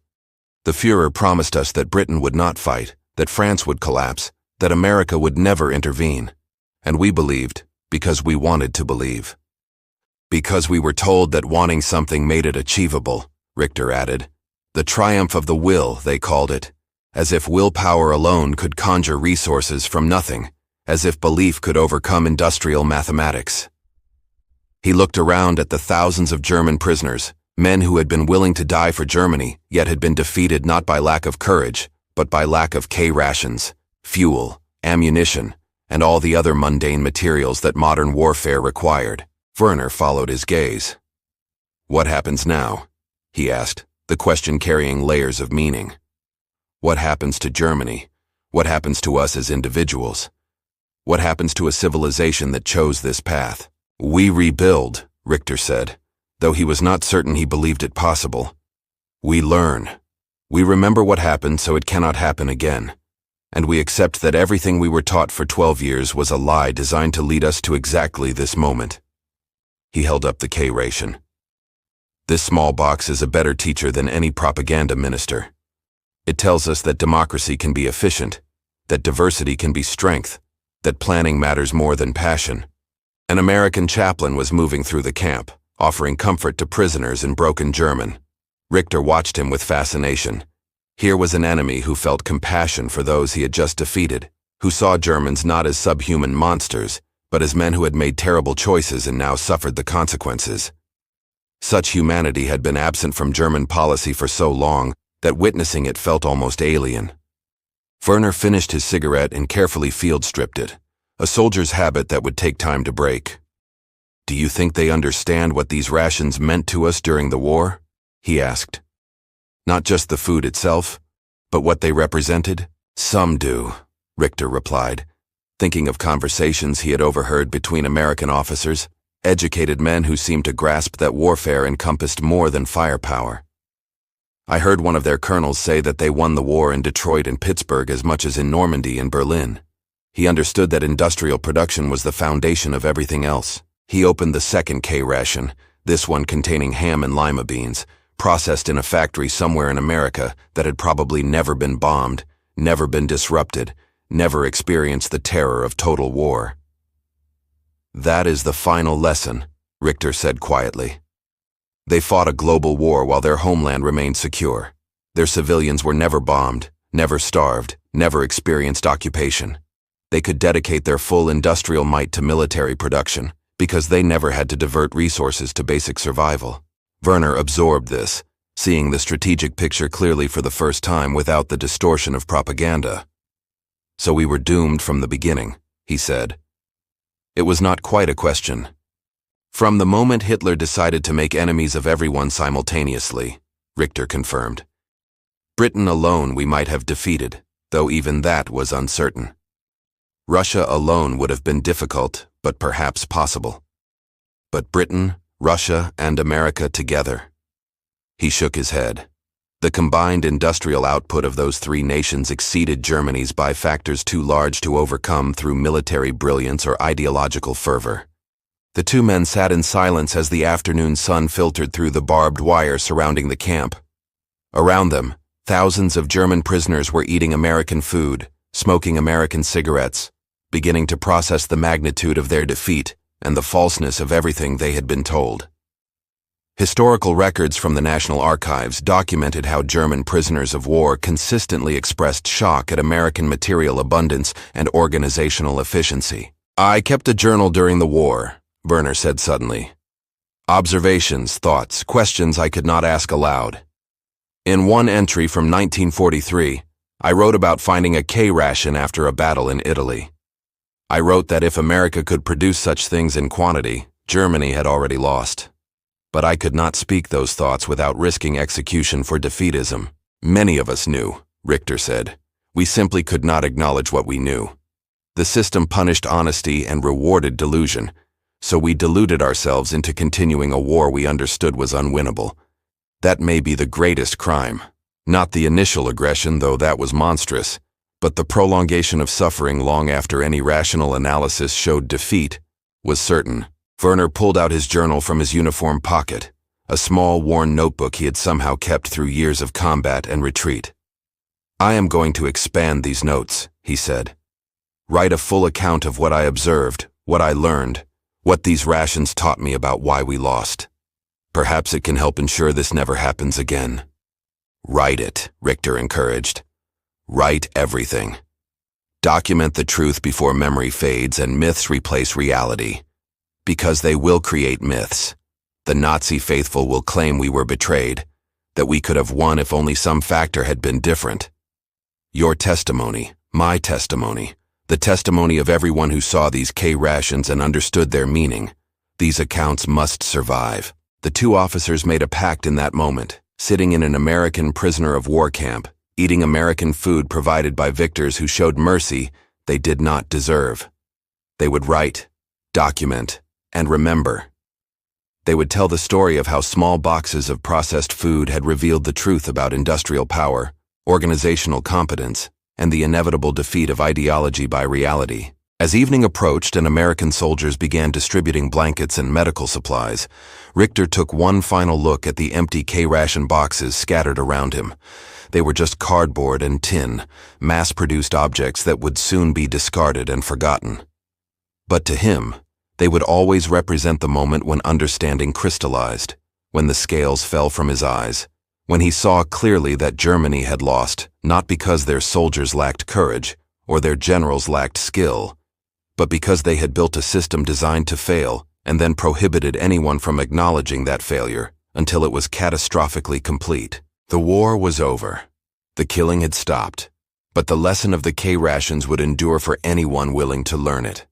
S1: The Führer promised us that Britain would not fight, that France would collapse, that America would never intervene. And we believed, because we wanted to believe. Because we were told that wanting something made it achievable," Richter added. "The triumph of the will, they called it, as if willpower alone could conjure resources from nothing, as if belief could overcome industrial mathematics." He looked around at the thousands of German prisoners, men who had been willing to die for Germany, yet had been defeated not by lack of courage, but by lack of K-rations, fuel, ammunition, and all the other mundane materials that modern warfare required. Werner followed his gaze. "What happens now?" he asked, the question carrying layers of meaning. "What happens to Germany? What happens to us as individuals? What happens to a civilization that chose this path?" "We rebuild," Richter said, though he was not certain he believed it possible. "We learn. We remember what happened so it cannot happen again. And we accept that everything we were taught for 12 years was a lie designed to lead us to exactly this moment." He held up the K-ration. "This small box is a better teacher than any propaganda minister. It tells us that democracy can be efficient, that diversity can be strength, that planning matters more than passion." An American chaplain was moving through the camp, offering comfort to prisoners in broken German. Richter watched him with fascination. Here was an enemy who felt compassion for those he had just defeated, who saw Germans not as subhuman monsters, but as men who had made terrible choices and now suffered the consequences. Such humanity had been absent from German policy for so long that witnessing it felt almost alien. Werner finished his cigarette and carefully field-stripped it, a soldier's habit that would take time to break. "Do you think they understand what these rations meant to us during the war?" he asked. "Not just the food itself, but what they represented?" "Some do," Richter replied, thinking of conversations he had overheard between American officers, educated men who seemed to grasp that warfare encompassed more than firepower. "I heard one of their colonels say that they won the war in Detroit and Pittsburgh as much as in Normandy and Berlin. He understood that industrial production was the foundation of everything else." He opened the second K-ration, this one containing ham and lima beans, processed in a factory somewhere in America that had probably never been bombed, never been disrupted, never experienced the terror of total war. "That is the final lesson," Richter said quietly. "They fought a global war while their homeland remained secure. Their civilians were never bombed, never starved, never experienced occupation. They could dedicate their full industrial might to military production, because they never had to divert resources to basic survival." Werner absorbed this, seeing the strategic picture clearly for the first time without the distortion of propaganda. So we were doomed from the beginning, he said. It was not quite a question. From the moment Hitler decided to make enemies of everyone simultaneously, Richter confirmed. Britain alone we might have defeated, though even that was uncertain. Russia alone would have been difficult, but perhaps possible. But Britain, Russia, and America together. He shook his head. The combined industrial output of those three nations exceeded Germany's by factors too large to overcome through military brilliance or ideological fervor. The two men sat in silence as the afternoon sun filtered through the barbed wire surrounding the camp. Around them, thousands of German prisoners were eating American food, smoking American cigarettes, beginning to process the magnitude of their defeat and the falseness of everything they had been told. Historical records from the National Archives documented how German prisoners of war consistently expressed shock at American material abundance and organizational efficiency. I kept a journal during the war, Werner said suddenly. Observations, thoughts, questions I could not ask aloud. In one entry from 1943, I wrote about finding a K-ration after a battle in Italy. I wrote that if America could produce such things in quantity, Germany had already lost. But I could not speak those thoughts without risking execution for defeatism. Many of us knew, Richter said. We simply could not acknowledge what we knew. The system punished honesty and rewarded delusion, so we deluded ourselves into continuing a war we understood was unwinnable. That may be the greatest crime. Not the initial aggression, though that was monstrous, but the prolongation of suffering long after any rational analysis showed defeat was certain. Werner pulled out his journal from his uniform pocket, a small, worn notebook he had somehow kept through years of combat and retreat. I am going to expand these notes, he said. Write a full account of what I observed, what I learned, what these rations taught me about why we lost. Perhaps it can help ensure this never happens again. Write it, Richter encouraged. Write everything. Document the truth before memory fades and myths replace reality. Because they will create myths. The Nazi faithful will claim we were betrayed, that we could have won if only some factor had been different. Your testimony, my testimony, the testimony of everyone who saw these K-rations and understood their meaning, these accounts must survive. The two officers made a pact in that moment, sitting in an American prisoner of war camp, eating American food provided by victors who showed mercy they did not deserve. They would write, document, and remember. They would tell the story of how small boxes of processed food had revealed the truth about industrial power, organizational competence, and the inevitable defeat of ideology by reality. As evening approached and American soldiers began distributing blankets and medical supplies, Richter took one final look at the empty K-ration boxes scattered around him. They were just cardboard and tin, mass-produced objects that would soon be discarded and forgotten. But to him, they would always represent the moment when understanding crystallized, when the scales fell from his eyes, when he saw clearly that Germany had lost not because their soldiers lacked courage or their generals lacked skill, but because they had built a system designed to fail and then prohibited anyone from acknowledging that failure until it was catastrophically complete. The war was over. The killing had stopped, but the lesson of the K-rations would endure for anyone willing to learn it.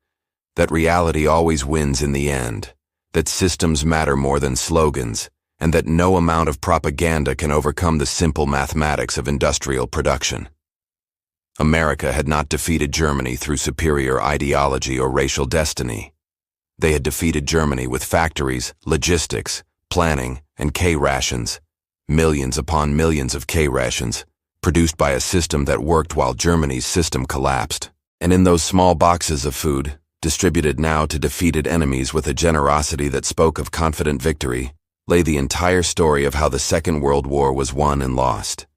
S1: That reality always wins in the end, that systems matter more than slogans, and that no amount of propaganda can overcome the simple mathematics of industrial production. America had not defeated Germany through superior ideology or racial destiny. They had defeated Germany with factories, logistics, planning, and K-rations, millions upon millions of K-rations, produced by a system that worked while Germany's system collapsed. And in those small boxes of food, distributed now to defeated enemies with a generosity that spoke of confident victory, lay the entire story of how the Second World War was won and lost.